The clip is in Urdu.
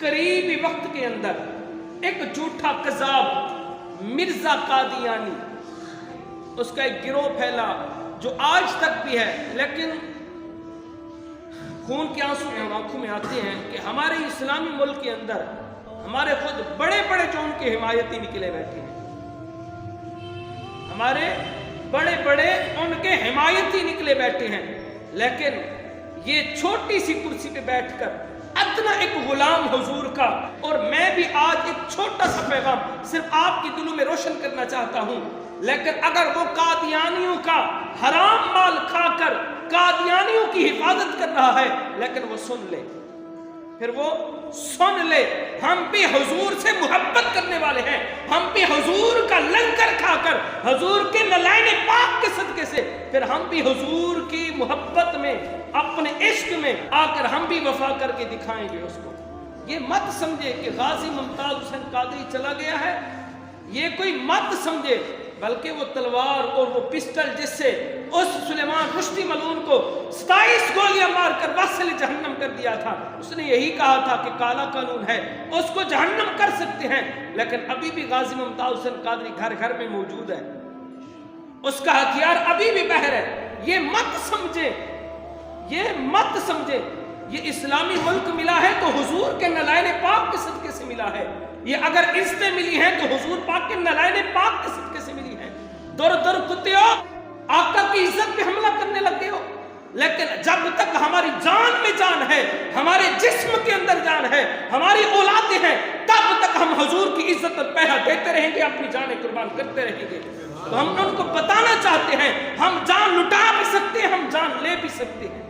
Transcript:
قریبی وقت کے اندر ایک جھوٹا قذاب مرزا قادیانی، اس کا ایک گروہ پھیلا جو آج تک بھی ہے، لیکن خون کے آنسو ہم آنکھوں میں آتے ہیں کہ ہمارے اسلامی ملک کے اندر ہمارے خود بڑے بڑے جو ان کے حمایتی نکلے بیٹھے ہیں، ہمارے بڑے بڑے ان کے حمایتی نکلے بیٹھے ہیں، لیکن یہ چھوٹی سی کرسی پہ بیٹھ کر ادنا ایک غلام حضور کا، اور میں بھی آج ایک چھوٹا سا پیغام صرف آپ کے دلوں میں روشن کرنا چاہتا ہوں، لیکن اگر وہ قادیانیوں کا حرام مال کھا کر قادیانیوں کی حفاظت کر رہا ہے، لیکن وہ سن لے، پھر وہ سن لے، ہم بھی حضور سے محبت کرنے والے ہیں، ہم بھی حضور کا لنگر کھا کر حضور کے نلائن پاک کے صدقے سے پھر ہم بھی حضور کی محبت میں اپنے عشق میں آ کر ہم بھی وفا کر کے دکھائیں گے اس کو۔ یہ مت سمجھے کہ غازی ممتاز حسین قادری چلا گیا ہے، یہ کوئی مت سمجھے، بلکہ وہ تلوار اور وہ پسٹل جس سے اس سلیمان رشدی ملعون کو 27 گولیاں مار کر وصل جہنم کر دیا تھا، اس نے یہی کہا تھا کہ کالا قانون ہے، اس کو جہنم کر سکتے ہیں، لیکن ابھی بھی غازی ممتاز حسین قادری گھر گھر میں موجود ہے، اس کا ہتھیار ابھی بھی بہر ہے۔ یہ مت سمجھے، یہ مت سمجھے یہ اسلامی ملک ملا ہے تو حضور کے نلائن پاک کے صدقے سے ملا ہے، یہ اگر عزتیں ملی ہیں تو حضور پاک کے نلائن پاک کے صدقے سے ملی ہیں۔ در در کتے ہو، آقا کی عزت پہ حملہ کرنے لگے ہو، لیکن جب تک ہماری جان میں جان ہے، ہمارے جسم کے اندر جان ہے، ہماری اولادیں ہیں، تب تک ہم حضور کی عزت پر پہرا دیتے رہیں گے، اپنی جانیں قربان کرتے رہیں گے۔ تو ہم ان کو بتانا چاہتے ہیں، ہم جان لٹا بھی سکتے ہیں، ہم جان لے بھی سکتے ہیں،